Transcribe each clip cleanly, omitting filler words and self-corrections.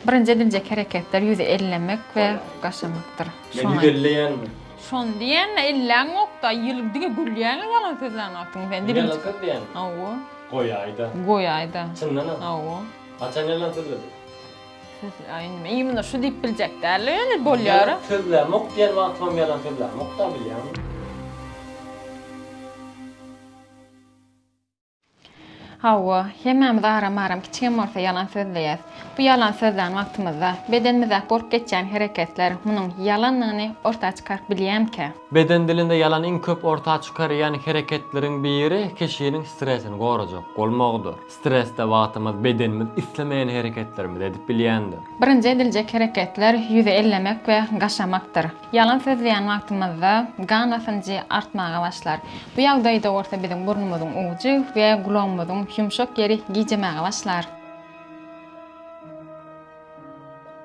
Birinci edilecek hareketler yüzü ellemek ve gaşamaktır. Beni belleyen mi? Şon diyen ellen okta yıldığı gülleyen yalan sözlerini aktın. Ben Yalan söyleyen. Awu. Koyayda. Goyayda. Çınnan mı? Awu. Açan yalan söyledi. Aynen. İyi şu deyip bileceklerle öyle bolýar. Sözler mok diyen vaktim yalan sözler. Mok da bilýän. Hawa, hemmämiz aram kiçigen bolsa yalan sözleýäs. Bu yalan sözlerin wagtymyzda bedenimizde bolup geçen hareketler munyň yalanlygyny ortağa çykaryp bilýämkä? Beden dilinde yalan en köp ortağa çıkarıyan hareketlerin biri kişinin stresini gorajak bolmagydyr. Stresde wagtymyz bedenimiz islemeýän hareketlerimiz edip bilýändir. Birinci edilecek hareketler yüzü ellemek we gaşamaktır. Yalan sözleýän wagtymyzda gan basynjy artmaga başlar. Bu ýagdaýda orta biziň burnumyzyň ugy we gulagymyzyň yumşak yeri gijemäge başlar.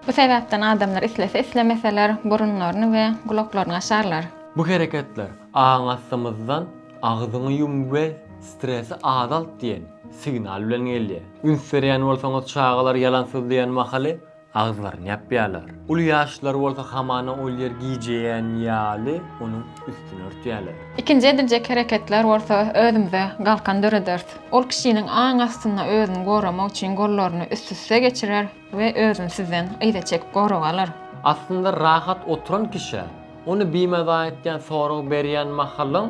Bu sebäpden adamlar islemeseler burunlaryny we gulaklaryny açarlar. Bu hareketler ağaçsymyzdan ağzyny yum we stresi azalt diyen signal bilen gelýär. Ünsürýän bolsaňyz çağalar yalan sözleýän mahaly ağızlaryny ýapýarlar. Ulu ýaşlar bolsa hamana ol yer gijeýän ýaly onuň üstüne örtýärler. İkinci edilecek hareketler bolsa özümüze galkan döredir. Ol kişiniň aňastyna özüni goramak üçin gollaryny üst-üste geçirer we özüni sizden ýa-da çekip gorap alar. Aslında rahat oturan kişi onu biýmeda etýän soragy berýän mahalyň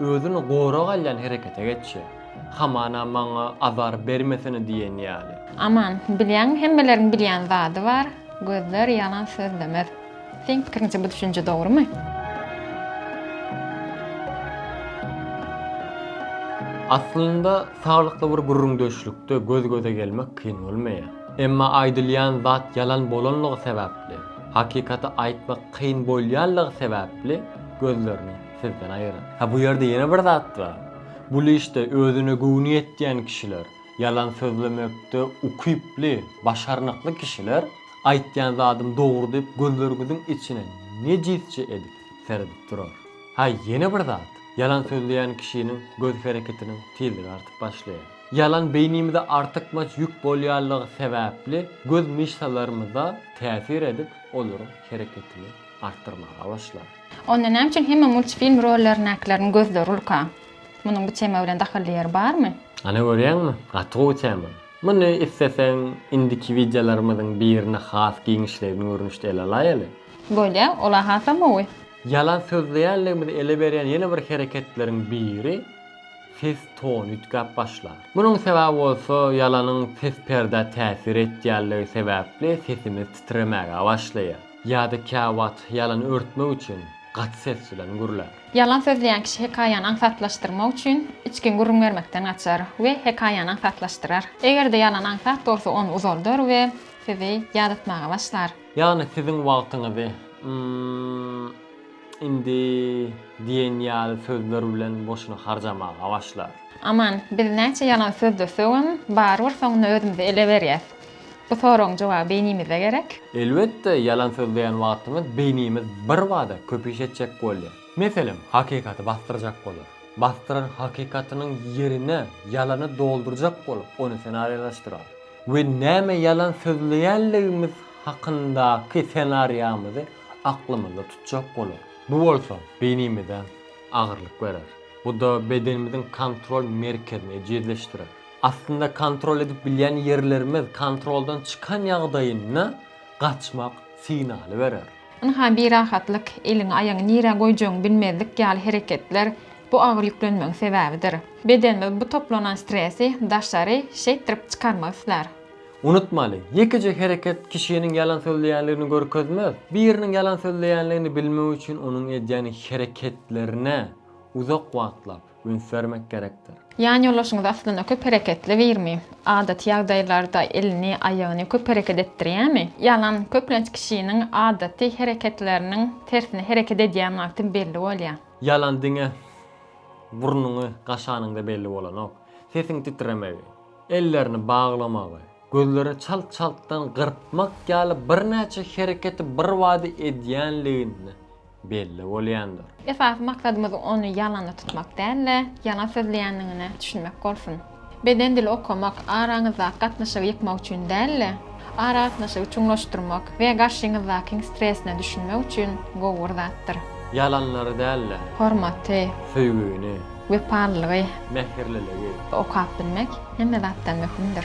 özüni gorap alýan herekete geçýär. Hamana maňa azar bermesini diýen ýaly. Aman, bilýän hemmelerin bilýän zady bar, gözler yalan sözlemez. Sen pikiriňçe bu düşünje dogrymy? Aslında sağlıklı bir gurrundoşlukda göz göze gelmek kıyın olmaya. Emma aydylýan zat yalan bolanlygy sebäpli, hakikaty aýtmak kıyın bolýanlygy sebäpli gözlerini sizden aýyrar. Ha bu ýerde ýene bir zat bar. Bu işte özüne güwni etýän kişiler, yalan sözlemekde ukipli, başarnykly kişiler aýtýan zadym dogry diýip gözleriniň içine nejisçe edip seredip durar. Ha ýene bir zat. Yalan sözleýän kişiniň göz hareketiniň tezligi artyp başlaýar. Yalan beynimizde artykmaç ýük bolýanlygy sebäpli göz mişsalarymyza täsir edip olaryň hareketini artdyrmaga başlar. Onda näme üçin hemme multfilm rollerini näklerini gözler ulka? Munyň bu tema bilen daxilýär barmy? Ana görýärmi? Gatry tema. Muny isseseň indiki videolarymyzyň birini has giňişlerini görnüşde ele alaýaly. Bolýa, ola hasamy? Yalan sözleýänligimizi ele berýän ýene bir hareketleriň biri ses ton ütkap başlar. Bunun sebäbi bolsa ýalanyň ses perde täsir etýänligi sebäpli sesimiz titremäge başlaýar. Ýa-da käwat yalan örtmek üçin gat ses bilen gürler. Yalan sözleýän kişi hekaýany aňsatlaşdyrmak üçin içkin gurrun bermekden gaçar we hekaýany aňsatlaşdyrar. Egerde yalan aňsat bolsa onu uzaldyr we sizi ýadatmaga başlar. Ýani siziň wagtyňyzy indi diýen ýaly sözler bilen boşuna harjamaga başlar. Aman, biz näçe yalan sözlesegem, barbyr soňra özümizi ele berýäs. Bu soragyň jogaby beynimize gerek. Elbetde yalan sözleýän wagtymyz beynimiz bir wada köpüşetjek bolýar. Meselem, hakikaty bastyrjak bolar. Bastıran hakikatynyň yerine yalany doldurjak bolup, onu senaryolaşdyrar. We näme yalan sözleýänligimiz hakyndaky senariýamyzy aklymyzda tutjak bolar. Bu bolsa beynimize agyrlyk berer. Bu da bedenimizin kontrol merkezine yerleştirir. Aslında kontrol edip bilýän yerlerimiz kontroldan çıkan ýagdaýyna gaçmak signaly berer. Ynha bir rahatlyk, eliň aýagyny nire goýjagyny bilmezlik ýaly hereketler bu agyr ýüklenmeň sebäbidir. Bedenimiz bu toplanan stresi daşary şeýtirip çykarmak isler. Unutmaly, ýekije hareket kişiniň yalan sözleýänligini görkezmez. Biriniň yalan sözleýänligini bilmek üçin onuň edýän hareketlerine uzak wagtlap üns vermek gerekdir. Ýani ýollaşyňyz aslynda köp hareketli bermi? Adat ýagdaýlarda elini, aýagyny köp hareket etdirýärmi? Yalan köplenç kişiniň adaty hareketleriniň tersine hareket edýän wagty belli bolýar. Yalan diňe burnuňy, gaşanyňda belli bolanok, sesiň titremegi, ellerini baglamagy, gözleri çalt-çaltdan gırpmak ýaly birnäçe hareketi bir wada edýänligini belli bolýandyr. Esas maksadymyz onu ýalanda tutmak däl, yalan sözleýänligini düşünmek bolsun. Beden dili okumak araňyzda gatnaşyk ýykmak üçin däl, araşnaşygy çuňlaşdyrmak we garşyňyzdaky stresine düşünmek üçin gowur zatdyr. Yalanlary dälle, Hormaty, söýgüni, weparlygy, mehirliligi. okap bilmek hemme zatdan möhümdir.